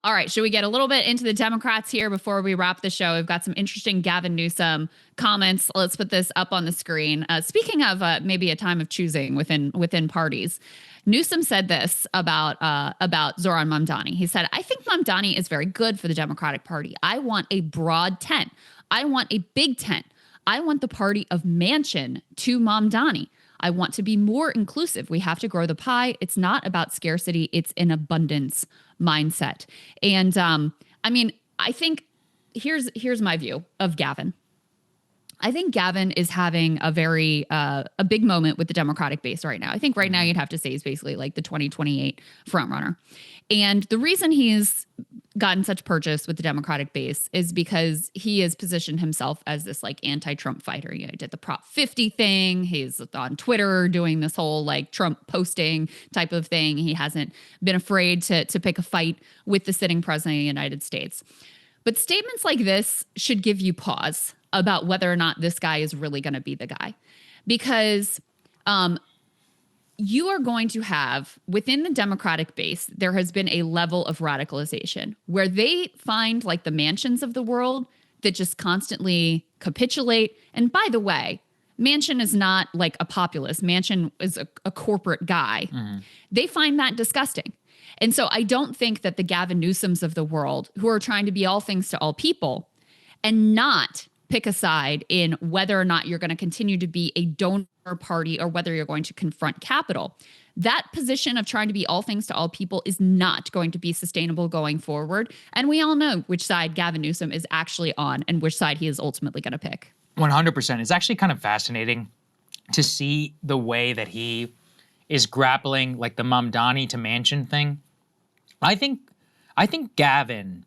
All right, should we get a little bit into the Democrats here before we wrap the show? We've got some interesting Gavin Newsom comments. Let's put this up on the screen. Speaking of maybe a time of choosing within parties, Newsom said this about Zoran Mamdani. He said, "I think Mamdani is very good for the Democratic Party. I want a broad tent. I want a big tent. I want the party of Manchin to Mamdani. I want to be more inclusive. We have to grow the pie. It's not about scarcity. It's an abundance mindset." And I mean, I think here's my view of Gavin. I think Gavin is having a very a big moment with the Democratic base right now. I think right now you'd have to say he's basically like the 2028 frontrunner. And the reason he's gotten such purchase with the Democratic base is because he has positioned himself as this like anti-Trump fighter. You know, he did the Prop 50 thing. He's on Twitter doing this whole like Trump posting type of thing. He hasn't been afraid to pick a fight with the sitting president of the United States. But statements like this should give you pause about whether or not this guy is really going to be the guy. Because you are going to have, within the Democratic base, there has been a level of radicalization where they find like the Manchins of the world that just constantly capitulate. And by the way, Manchin is not like a populist. Manchin is a corporate guy. Mm-hmm. They find that disgusting. And so I don't think that the Gavin Newsoms of the world, who are trying to be all things to all people and not pick a side in whether or not you're going to continue to be a donor party or whether you're going to confront capital, that position of trying to be all things to all people is not going to be sustainable going forward. And we all know which side Gavin Newsom is actually on and which side he is ultimately going to pick. 100%. It's actually kind of fascinating to see the way that he is grappling like the Mamdani to Manchin thing. I think Gavin,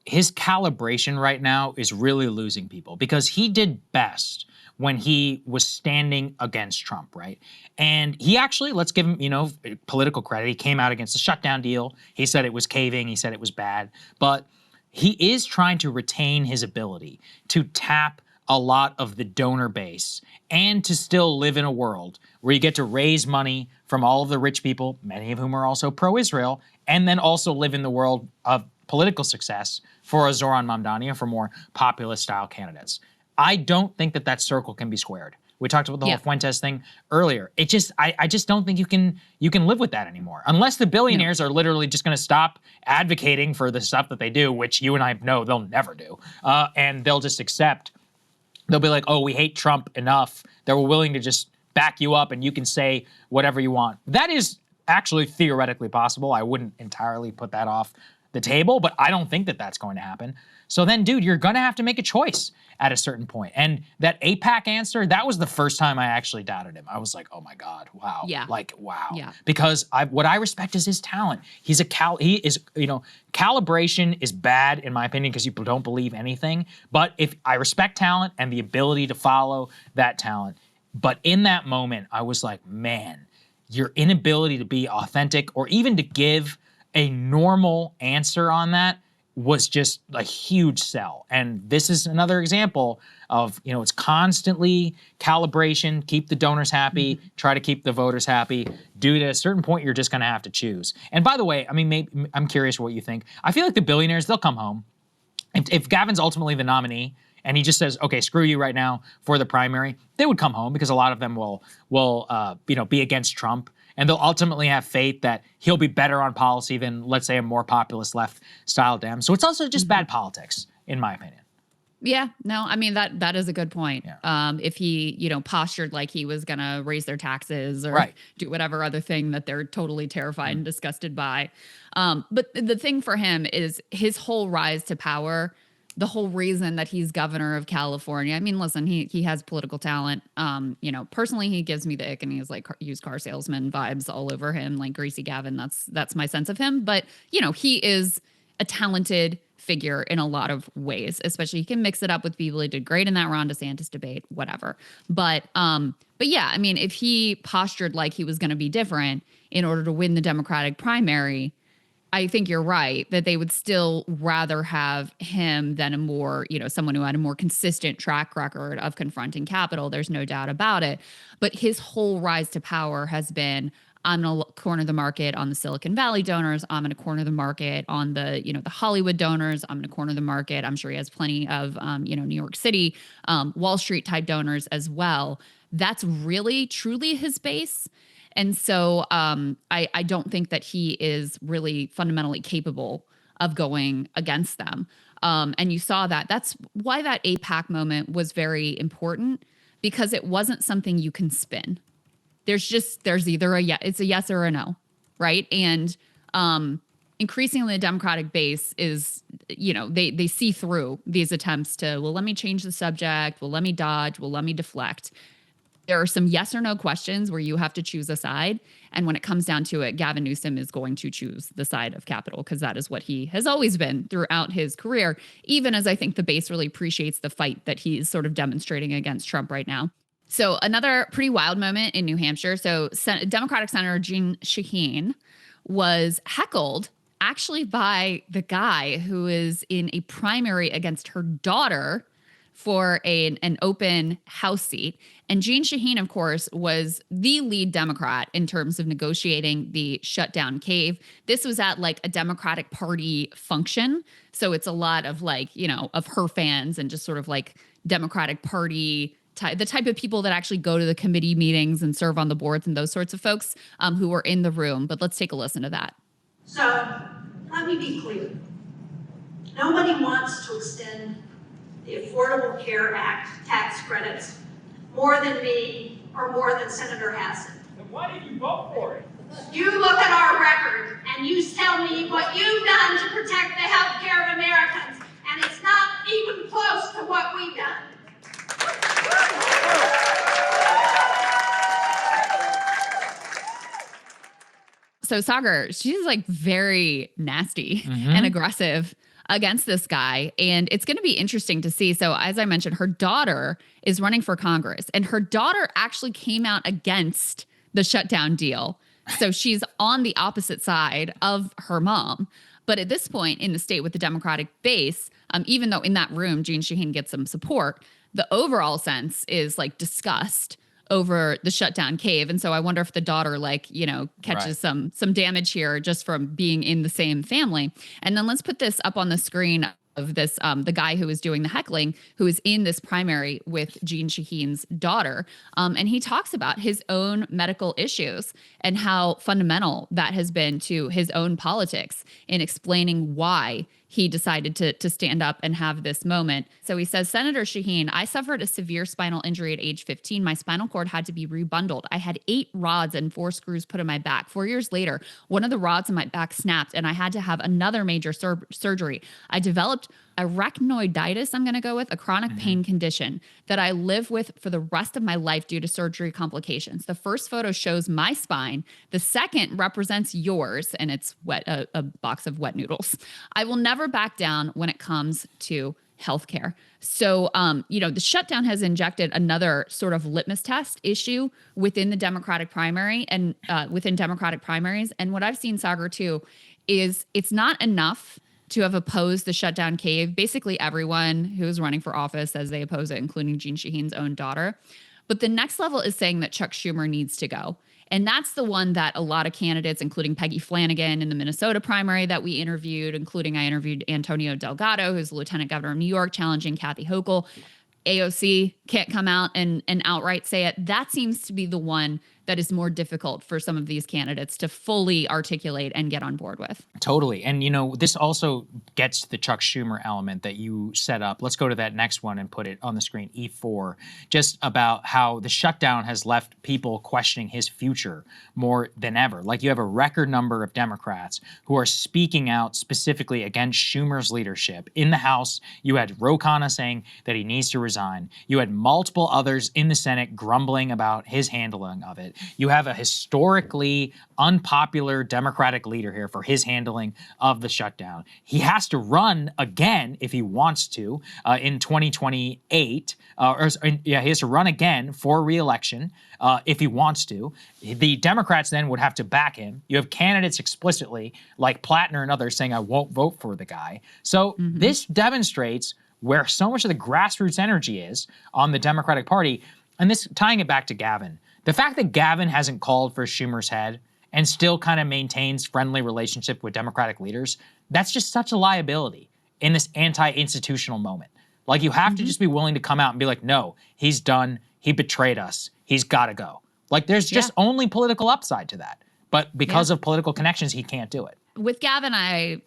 his calibration right now is really losing people because he did best when he was standing against Trump, right? And he actually, let's give him, political credit. He came out against the shutdown deal. He said it was caving. He said it was bad. But he is trying to retain his ability to tap a lot of the donor base and to still live in a world where you get to raise money from all of the rich people, many of whom are also pro-Israel, and then also live in the world of political success for a Zoran Mamdani or for more populist-style candidates. I don't think that circle can be squared. We talked about the whole Fuentes thing earlier. I just don't think you can live with that anymore. Unless the billionaires are literally just going to stop advocating for the stuff that they do, which you and I know they'll never do, and they'll just accept. They'll be like, oh, we hate Trump enough that we're willing to just back you up and you can say whatever you want. That is actually theoretically possible. I wouldn't entirely put that off the table, but I don't think that that's going to happen. So then, dude, you're going to have to make a choice at a certain point. And that AIPAC answer, that was the first time I actually doubted him. I was like, oh my God, wow. Yeah. Like, wow. Yeah. Because what I respect is his talent. Calibration is bad in my opinion because you don't believe anything. But if I respect talent and the ability to follow that talent. But in that moment, I was like, man, your inability to be authentic or even to give a normal answer on that was just a huge sell. And this is another example of, it's constantly calibration, keep the donors happy, try to keep the voters happy. Dude, at a certain point, you're just going to have to choose. And by the way, I mean, I'm curious what you think. I feel like the billionaires, they'll come home. If Gavin's ultimately the nominee and he just says, okay, screw you right now for the primary, they would come home because a lot of them will be against Trump. And they'll ultimately have faith that he'll be better on policy than, let's say, a more populist left-style Dem. So it's also just bad politics, in my opinion. Yeah, no, I mean, that is a good point. Yeah. If he, postured like he was going to raise their taxes or do whatever other thing that they're totally terrified and disgusted by. But the thing for him is his whole rise to power, the whole reason that he's governor of California. I mean, listen, he has political talent. Personally, he gives me the ick and he's like used car salesman vibes all over him, like Greasy Gavin. That's my sense of him. But, he is a talented figure in a lot of ways, especially he can mix it up with people. He did great in that Ron DeSantis debate, whatever. But yeah, I mean, if he postured like he was going to be different in order to win the Democratic primary, I think you're right that they would still rather have him than a more, someone who had a more consistent track record of confronting capital. There's no doubt about it. But his whole rise to power has been, I'm going to corner the market on the Silicon Valley donors. I'm going to corner the market on the, the Hollywood donors. I'm going to corner the market. I'm sure he has plenty of, New York City, Wall Street type donors as well. That's really, truly his base. And so I don't think that he is really fundamentally capable of going against them. And you saw that. That's why that AIPAC moment was very important, because it wasn't something you can spin. There's either it's a yes or a no, right? And increasingly the Democratic base is, they see through these attempts to, well, let me change the subject. Well, let me dodge. Well, let me deflect. There are some yes or no questions where you have to choose a side. And when it comes down to it, Gavin Newsom is going to choose the side of Capitol, because that is what he has always been throughout his career, even as I think the base really appreciates the fight that he's sort of demonstrating against Trump right now. So another pretty wild moment in New Hampshire. So Democratic Senator Jeanne Shaheen was heckled actually by the guy who is in a primary against her daughter for an open House seat. And Jeanne Shaheen, of course, was the lead Democrat in terms of negotiating the Shutdown cave. This was at like a Democratic Party function. So it's a lot of of her fans and just sort of like Democratic Party, the type of people that actually go to the committee meetings and serve on the boards and those sorts of folks who were in the room. But let's take a listen to that. So let me be clear. Nobody wants to extend the Affordable Care Act tax credits more than me or more than Senator Hassan. Then why did you vote for it? You look at our record and you tell me what you've done to protect the health care of Americans, and it's not even close to what we've done. So Saagar, she's like very nasty and aggressive against this guy. And it's going to be interesting to see. So as I mentioned, her daughter is running for Congress, and her daughter actually came out against the shutdown deal. So she's on the opposite side of her mom. But at this point in the state with the Democratic base, even though in that room, Jeanne Shaheen gets some support, the overall sense is like disgust over the shutdown cave. And so I wonder if the daughter catches some damage here just from being in the same family. And then let's put this up on the screen of this, the guy who is doing the heckling, who is in this primary with Jeanne Shaheen's daughter. And he talks about his own medical issues and how fundamental that has been to his own politics in explaining why he decided to stand up and have this moment. So he says, Senator Shaheen, I suffered a severe spinal injury at age 15. My spinal cord had to be rebundled. I had 8 rods and 4 screws put in my back. 4 years later, one of the rods in my back snapped and I had to have another major surgery. I developed arachnoiditis, I'm going to go with, a chronic pain condition that I live with for the rest of my life due to surgery complications. The first photo shows my spine. The second represents yours, and it's a box of wet noodles. I will never back down when it comes to healthcare. So, the shutdown has injected another sort of litmus test issue within the Democratic primary and within Democratic primaries. And what I've seen, Saagar, too, is it's not enough to have opposed the shutdown cave. Basically, everyone who is running for office says they oppose it, including Jeanne Shaheen's own daughter. But the next level is saying that Chuck Schumer needs to go. And that's the one that a lot of candidates, including Peggy Flanagan in the Minnesota primary that we interviewed, including I interviewed Antonio Delgado, who's the lieutenant governor of New York, challenging Kathy Hochul. AOC can't come out and outright say it. That seems to be the one that is more difficult for some of these candidates to fully articulate and get on board with. Totally. And, this also gets to the Chuck Schumer element that you set up. Let's go to that next one and put it on the screen, E4, just about how the shutdown has left people questioning his future more than ever. Like, you have a record number of Democrats who are speaking out specifically against Schumer's leadership. In the House, you had Ro Khanna saying that he needs to resign. You had multiple others in the Senate grumbling about his handling of it. You have a historically unpopular Democratic leader here for his handling of the shutdown. He has to run again if he wants to in 2028. He has to run again for re-election if he wants to. The Democrats then would have to back him. You have candidates explicitly like Plattner and others saying, I won't vote for the guy. So this demonstrates where so much of the grassroots energy is on the Democratic Party. And this, tying it back to Gavin, the fact that Gavin hasn't called for Schumer's head and still kind of maintains friendly relationship with Democratic leaders, that's just such a liability in this anti-institutional moment. Like, you have to just be willing to come out and be like, no, he's done. He betrayed us. He's got to go. Like, there's just only political upside to that. But because of political connections, he can't do it. With Gavin, I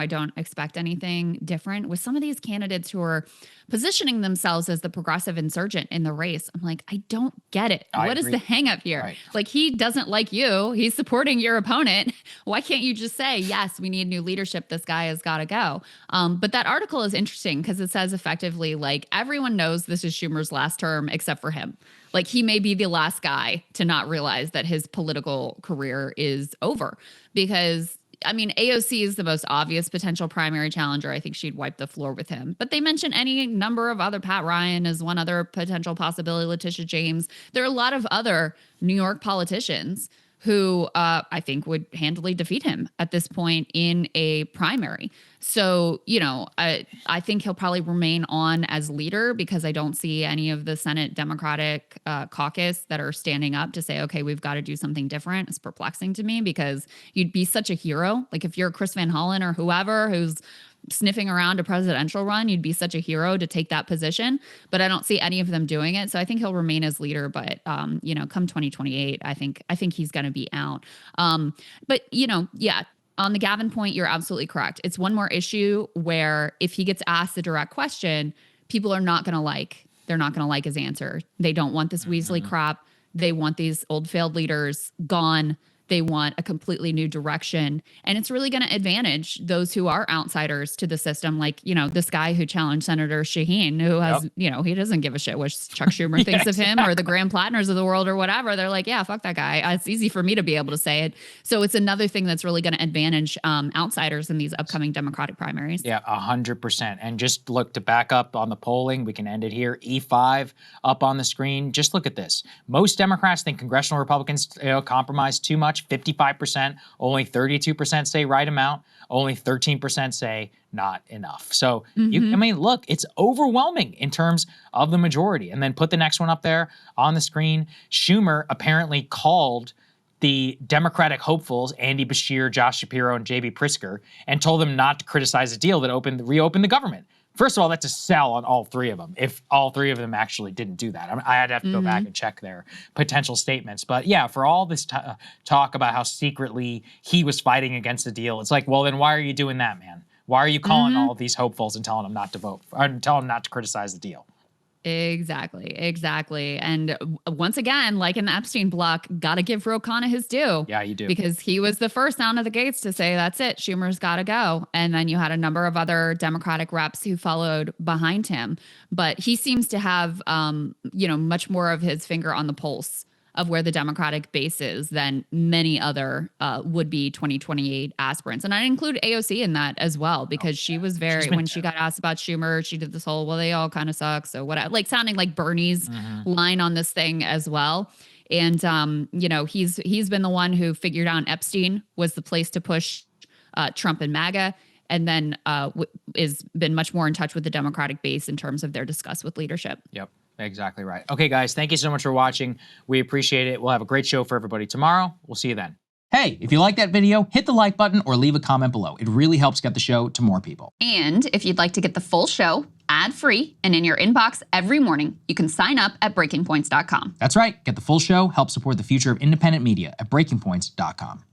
don't expect anything different. With some of these candidates who are positioning themselves as the progressive insurgent in the race, I'm like, I don't get it. What is the hang up here? Right. Like, he doesn't like you. He's supporting your opponent. Why can't you just say, yes, we need new leadership. This guy has got to go. But that article is interesting because it says effectively, like, everyone knows this is Schumer's last term except for him. Like, he may be the last guy to not realize that his political career is over because, I mean, AOC is the most obvious potential primary challenger. I think she'd wipe the floor with him. But they mention any number of other, Pat Ryan is one other potential possibility, Letitia James. There are a lot of other New York politicians who I think would handily defeat him at this point in a primary. So, I think he'll probably remain on as leader because I don't see any of the Senate Democratic caucus that are standing up to say, okay, we've got to do something different. It's perplexing to me because you'd be such a hero. Like, if you're Chris Van Hollen or whoever who's sniffing around a presidential run, you'd be such a hero to take that position. But I don't see any of them doing it. So I think he'll remain as leader. But, come 2028, I think he's going to be out. But, on the Gavin point, you're absolutely correct. It's one more issue where if he gets asked the direct question, people are not going to like. They're not going to like his answer. They don't want this Weasley crap. They want these old failed leaders gone. They want a completely new direction. And it's really going to advantage those who are outsiders to the system. Like, this guy who challenged Senator Shaheen, who has, he doesn't give a shit what Chuck Schumer thinks of him or the Graham Plattners of the world or whatever. They're like, yeah, fuck that guy. It's easy for me to be able to say it. So it's another thing that's really going to advantage outsiders in these upcoming Democratic primaries. Yeah, 100%. And just look to back up on the polling. We can end it here. E5 up on the screen. Just look at this. Most Democrats think congressional Republicans compromise too much. 55%, only 32% say right amount, only 13% say not enough. So, look, it's overwhelming in terms of the majority. And then put the next one up there on the screen. Schumer apparently called the Democratic hopefuls, Andy Beshear, Josh Shapiro, and J.B. Pritzker, and told them not to criticize a deal that reopened the government. First of all, that's a sell on all three of them, if all three of them actually didn't do that. I had to have to go back and check their potential statements. But yeah, for all this talk about how secretly he was fighting against the deal, it's like, well, then why are you doing that, man? Why are you calling all of these hopefuls and telling them not to vote, or telling them not to criticize the deal? Exactly. And once again, like in the Epstein block, got to give Ro Khanna his due. Yeah, you do. Because he was the first out of the gates to say, that's it, Schumer's got to go. And then you had a number of other Democratic reps who followed behind him. But he seems to have, much more of his finger on the pulse of where the Democratic base is than many other would-be 2028 aspirants. And I include AOC in that as well, because she was when she got asked about Schumer, she did this whole, well, they all kind of suck. So what, like sounding like Bernie's line on this thing as well. And, he's been the one who figured out Epstein was the place to push Trump and MAGA. And then is been much more in touch with the Democratic base in terms of their discuss with leadership. Yep. Exactly right. Okay, guys, thank you so much for watching. We appreciate it. We'll have a great show for everybody tomorrow. We'll see you then. Hey, if you like that video, hit the like button or leave a comment below. It really helps get the show to more people. And if you'd like to get the full show ad-free and in your inbox every morning, you can sign up at breakingpoints.com. That's right. Get the full show, help support the future of independent media at breakingpoints.com.